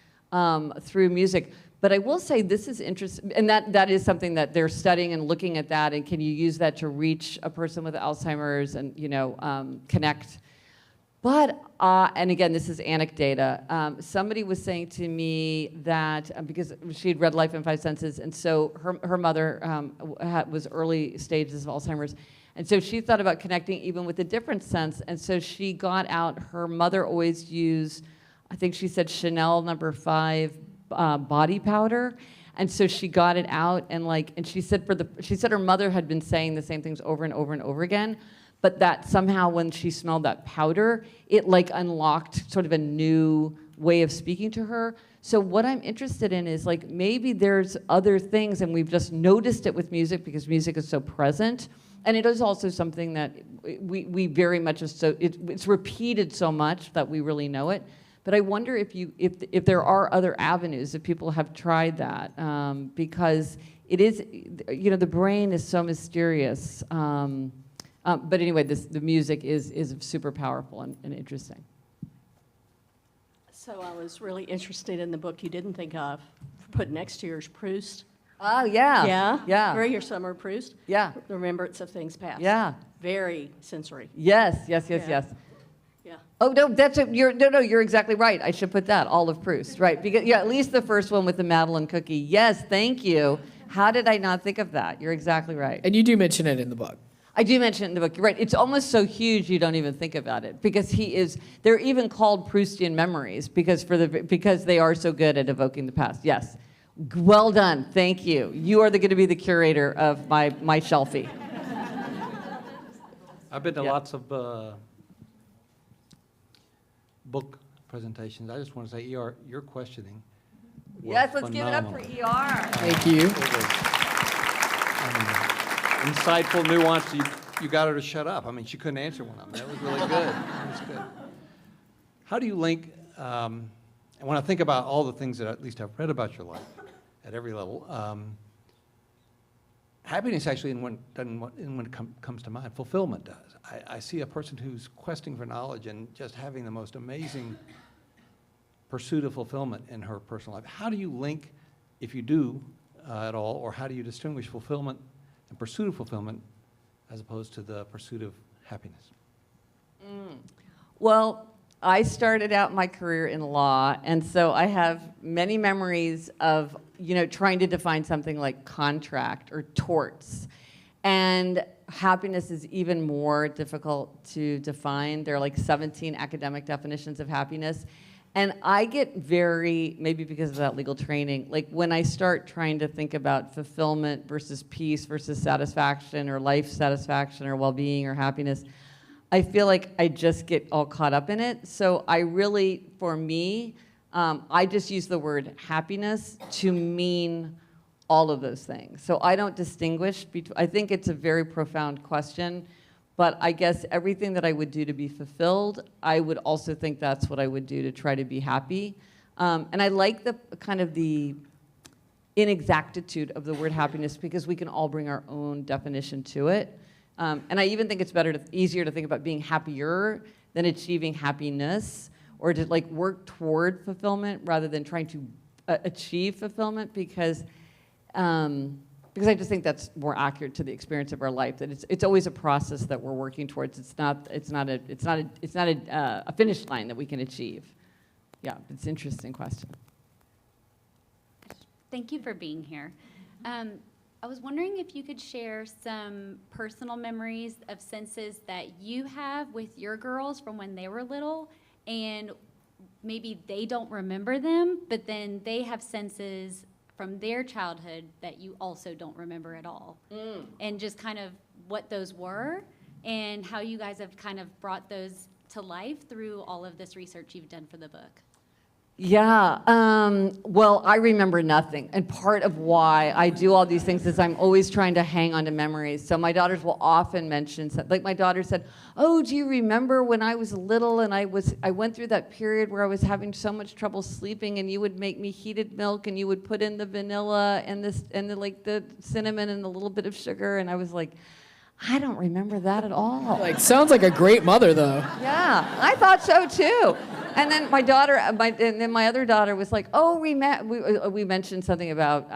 through music. But I will say this is interesting, and that is something that they're studying and looking at that. And can you use that to reach a person with Alzheimer's and connect? But, and again, this is anecdata. Somebody was saying to me that, because she had read Life in Five Senses, and so her mother was early stages of Alzheimer's, and so she thought about connecting even with a different sense, and so she got out, her mother always used, I think she said Chanel No. 5 body powder, and so she got it out, and she said her mother had been saying the same things over and over and over again, but that somehow when she smelled that powder, it like unlocked sort of a new way of speaking to her. So what I'm interested in is like maybe there's other things, and we've just noticed it with music because music is so present. And it is also something that we very much, it's repeated so much that we really know it. But I wonder if there are other avenues, if people have tried that, because it is, the brain is so mysterious. But anyway, the music is super powerful and interesting. So I was really interested in the book you didn't think of, put next to yours, Proust. Oh, yeah. Yeah? Yeah. Very your summer Proust. Yeah. The Remembrance of Things Past. Yeah. Very sensory. Yes. Yeah. Yeah. Oh, no, you're exactly right. I should put that, all of Proust, right? Because, at least the first one with the Madeline cookie. Yes, thank you. How did I not think of that? You're exactly right. And you do mention it in the book. I do mention it in the book. You're right. It's almost so huge you don't even think about it because they're even called Proustian memories because they are so good at evoking the past. Yes. Well done. Thank you. You are going to be the curator of my shelfie. I've been to lots of book presentations. I just want to say, ER, your questioning was Yes, let's give it up for phenomenal. ER. Thank you. It was, insightful, nuanced. You got her to shut up. I mean, she couldn't answer one of them. That was really good. That was good. How do you link, and when I think about all the things that at least I've read about your life at every level, happiness actually, in when it comes to mind, fulfillment does. I see a person who's questing for knowledge and just having the most amazing pursuit of fulfillment in her personal life. How do you link, if you do at all, or how do you distinguish fulfillment and pursuit of fulfillment as opposed to the pursuit of happiness? Well, I started out my career in law, and so I have many memories of, trying to define something like contract or torts. And happiness is even more difficult to define. There are like 17 academic definitions of happiness. And I get very, maybe because of that legal training, like when I start trying to think about fulfillment versus peace versus satisfaction or life satisfaction or well-being or happiness, I feel like I just get all caught up in it. So I really, for me, I just use the word happiness to mean all of those things. So I don't distinguish between, I think it's a very profound question, but I guess everything that I would do to be fulfilled, I would also think that's what I would do to try to be happy. And I like the kind of the inexactitude of the word happiness because we can all bring our own definition to it. And I even think it's easier to think about being happier than achieving happiness, or to like work toward fulfillment rather than trying to achieve fulfillment because I just think that's more accurate to the experience of our life. That it's always a process that we're working towards. It's not a finish line that we can achieve. Yeah, it's an interesting question. Thank you for being here. I was wondering if you could share some personal memories of senses that you have with your girls from when they were little, and maybe they don't remember them, but then they have senses from their childhood that you also don't remember at all. And just kind of what those were and how you guys have kind of brought those to life through all of this research you've done for the book. Yeah, well, I remember nothing. And part of why I do all these things is I'm always trying to hang on to memories. So my daughters will often mention, like my daughter said, oh, do you remember when I was little and I went through that period where I was having so much trouble sleeping and you would make me heated milk and you would put in the vanilla and the cinnamon and a little bit of sugar. And I was like, I don't remember that at all. Like, sounds like a great mother, though. Yeah, I thought so too. And then my other daughter was like, "Oh, we mentioned something about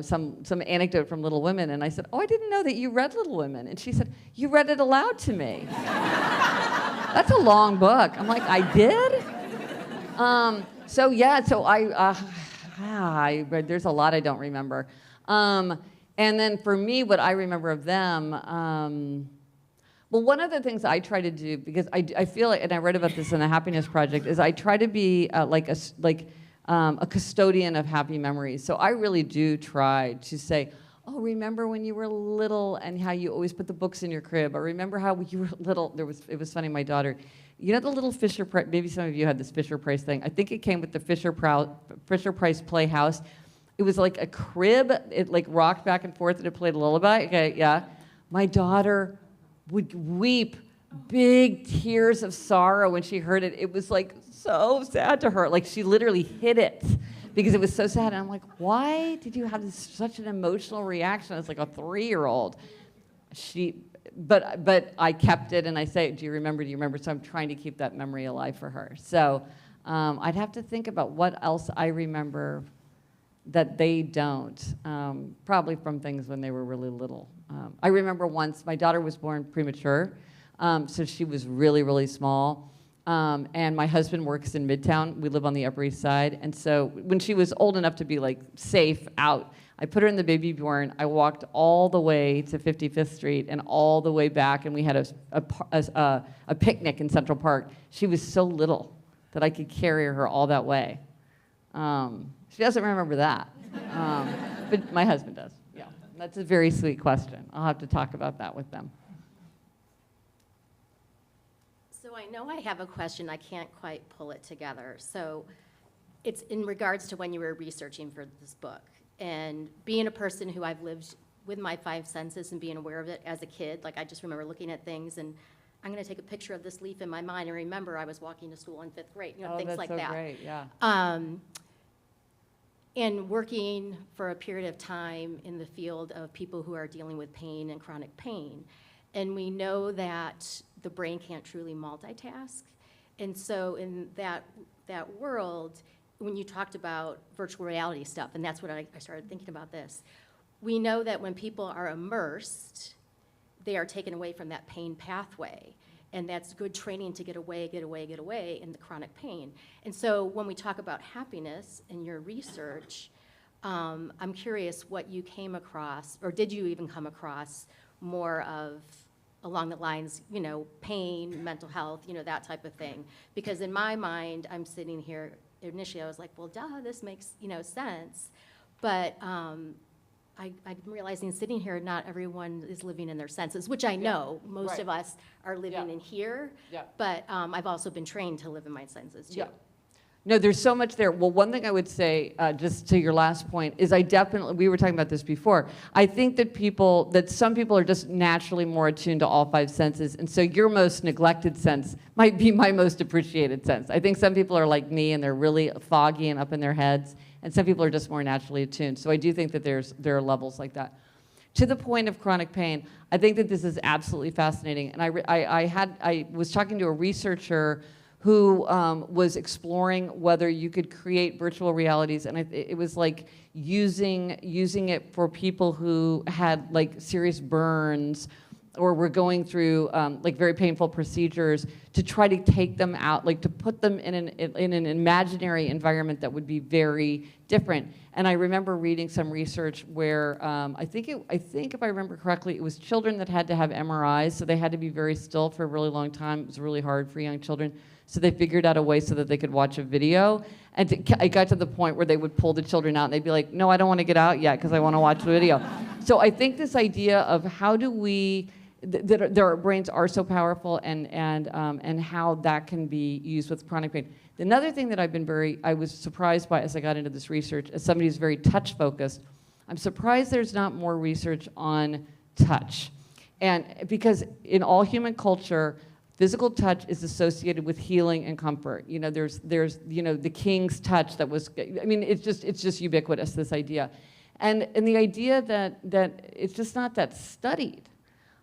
some anecdote from Little Women," and I said, "Oh, I didn't know that you read Little Women." And she said, "You read it aloud to me." That's a long book. I'm like, I did. I read. There's a lot I don't remember. And then for me, what I remember of them, well, one of the things I try to do, because I feel like, and I read about this in the Happiness Project, is I try to be like a custodian of happy memories. So I really do try to say, oh, remember when you were little and how you always put the books in your crib, or remember how you were little. It was funny, my daughter, you know the little Fisher Price, maybe some of you had this Fisher Price thing. I think it came with the Fisher Price Playhouse. It was like a crib. It like rocked back and forth and it played a lullaby. Okay, yeah. My daughter would weep big tears of sorrow when she heard it. It was like so sad to her. Like she literally hid it because it was so sad. And I'm like, why did you have such an emotional reaction as like a 3-year-old? But I kept it and I say, do you remember? So I'm trying to keep that memory alive for her. So I'd have to think about what else I remember that they don't, probably from things when they were really little. I remember once, my daughter was born premature, so she was really, really small. And my husband works in Midtown. We live on the Upper East Side. And so when she was old enough to be like safe out, I put her in the baby born. I walked all the way to 55th Street and all the way back, and we had a picnic in Central Park. She was so little that I could carry her all that way. She doesn't remember that, but my husband does. Yeah, that's a very sweet question. I'll have to talk about that with them. So I know I have a question. I can't quite pull it together. So it's in regards to when you were researching for this book. And being a person who I've lived with my 5 senses and being aware of it as a kid, like I just remember looking at things and I'm going to take a picture of this leaf in my mind and remember I was walking to school in 5th grade, things like that. Oh, that's so great, yeah. And working for a period of time in the field of people who are dealing with pain and chronic pain. And we know that the brain can't truly multitask. And so in that world, when you talked about virtual reality stuff, and that's what I started thinking about this, we know that when people are immersed, they are taken away from that pain pathway. And that's good training to get away in the chronic pain. And so when we talk about happiness in your research, I'm curious what you came across, or did you even come across more of along the lines, pain, mental health, that type of thing. Because in my mind, I'm sitting here, initially I was like, well, duh, this makes, sense. But I'm realizing sitting here, not everyone is living in their senses, which I know most of us are living in here. Yeah. But I've also been trained to live in my senses too. Yeah. No, there's so much there. Well, one thing I would say, just to your last point, is we were talking about this before. I think that some people are just naturally more attuned to all 5 senses, and so your most neglected sense might be my most appreciated sense. I think some people are like me, and they're really foggy and up in their heads, and some people are just more naturally attuned. So I do think that there are levels like that. To the point of chronic pain, I think that this is absolutely fascinating, and I was talking to a researcher who was exploring whether you could create virtual realities, and it was like using it for people who had like serious burns or were going through like very painful procedures, to try to take them out, like to put them in an imaginary environment that would be very different. And I remember reading some research where I think if I remember correctly, it was children that had to have MRIs, so they had to be very still for a really long time. It was really hard for young children. So they figured out a way so that they could watch a video. And it got to the point where they would pull the children out and they'd be like, no, I don't want to get out yet because I want to watch the video. So I think this idea of how do we, that our brains are so powerful, and how that can be used with chronic pain. Another thing that I was surprised by as I got into this research, as somebody who's very touch focused, I'm surprised there's not more research on touch. And because in all human culture, physical touch is associated with healing and comfort. There's the king's touch that was, it's just ubiquitous, this idea. And the idea that it's just not that studied.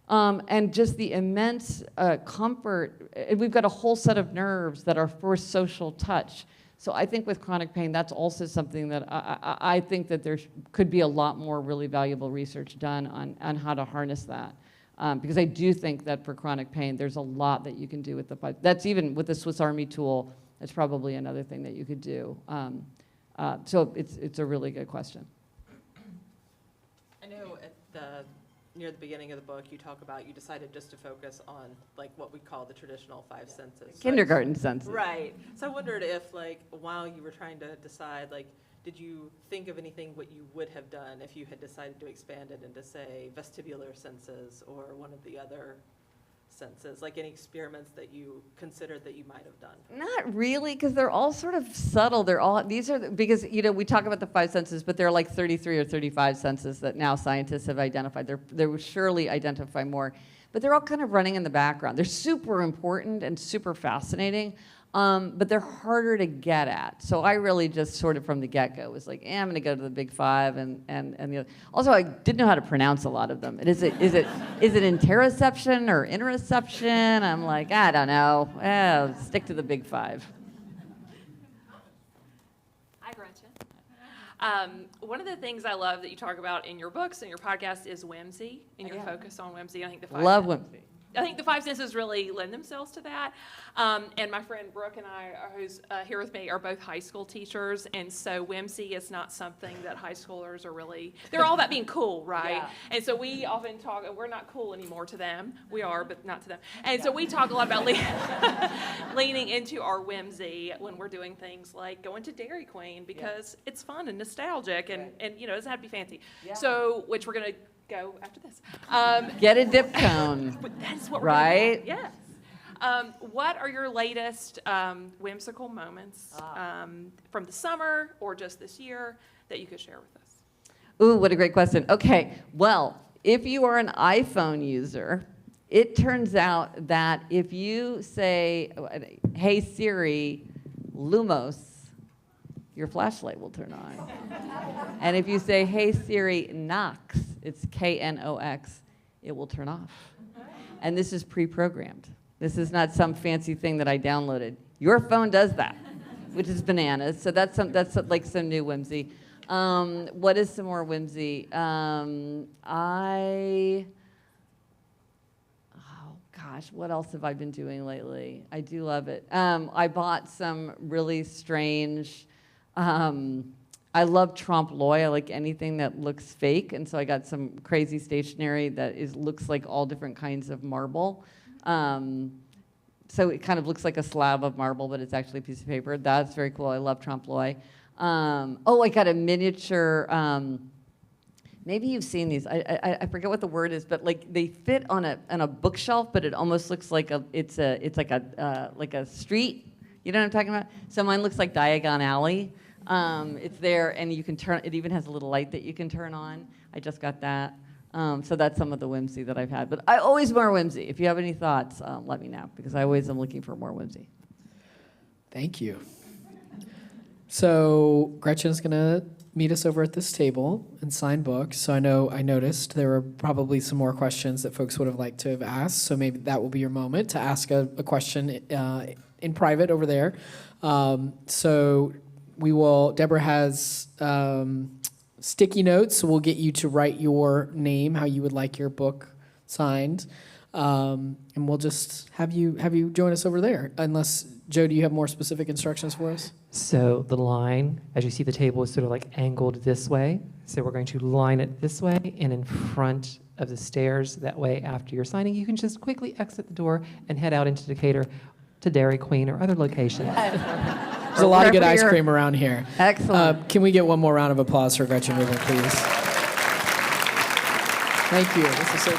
And just the immense comfort, and we've got a whole set of nerves that are for social touch. So I think with chronic pain, that's also something that I think that there could be a lot more really valuable research done on how to harness that. Because I do think that for chronic pain, there's a lot that you can do with the 5. That's even with the Swiss Army tool. That's probably another thing that you could do. So it's a really good question. I know near the beginning of the book, you talk about you decided just to focus on like what we call the traditional 5 senses. Kindergarten senses. Right. So I wondered if like while you were trying to decide, like, did you think of anything what you would have done if you had decided to expand it into, say, vestibular senses or one of the other senses? Like any experiments that you considered that you might have done? Not really, because they're all sort of subtle. Because we talk about the 5 senses, but there are like 33 or 35 senses that now scientists have identified. They will surely identify more, but they're all kind of running in the background. They're super important and super fascinating. But they're harder to get at. So I really just sort of from the get-go was like, I'm going to go to the big 5 and the other. Also, I didn't know how to pronounce a lot of them. Is it interoception or interoception? I'm like, I don't know. Stick to the big 5. Hi, Gretchen. One of the things I love that you talk about in your books and your podcast is whimsy, and your focus on whimsy. I think Love whimsy. I think the 5 senses really lend themselves to that. And my friend Brooke and I, who's here with me, are both high school teachers. And so whimsy is not something that high schoolers are really, they're all about being cool, right? Yeah. And so we often talk, we're not cool anymore to them. We are, but not to them. And so we talk a lot about leaning into our whimsy when we're doing things like going to Dairy Queen because it's fun and nostalgic and it doesn't have to be fancy. Yeah. So, which we're going to go after this. Get a dip cone. That's what we're right? Doing. Yes. What are your latest whimsical moments from the summer or just this year that you could share with us? Ooh, what a great question. Okay, well, if you are an iPhone user, it turns out that if you say, hey Siri, Lumos, your flashlight will turn on. And if you say, hey Siri, Knox, it's K-N-O-X, it will turn off. And this is pre-programmed. This is not some fancy thing that I downloaded. Your phone does that, which is bananas. So that's like some new whimsy. What is some more whimsy? gosh, what else have I been doing lately? I do love it. I bought some really strange, I love trompe l'oeil. I like anything that looks fake. And so I got some crazy stationery that looks like all different kinds of marble. So it kind of looks like a slab of marble, but it's actually a piece of paper. That's very cool. I love trompe l'oeil. I got a miniature, maybe you've seen these. I forget what the word is, but like they fit on a bookshelf, but it almost looks like it's like a street. You know what I'm talking about? So mine looks like Diagon Alley. It's there, and you can turn. It even has a little light that you can turn on. I just got that. So that's some of the whimsy that I've had. But I always more whimsy. If you have any thoughts, let me know, because I always am looking for more whimsy. Thank you. So Gretchen's going to meet us over at this table and sign books. So I noticed there were probably some more questions that folks would have liked to have asked. So maybe that will be your moment to ask a question in private over there. So we will, Deborah has sticky notes, so we'll get you to write your name, how you would like your book signed. And we'll just have you join us over there. Unless, Joe, do you have more specific instructions for us? So the line, as you see the table, is sort of like angled this way. So we're going to line it this way and in front of the stairs. That way, after you're signing, you can just quickly exit the door and head out into Decatur to Dairy Queen or other locations. There's a lot of good ice cream around here. Excellent. Can we get one more round of applause for Gretchen Rubin, please? Thank you. This is so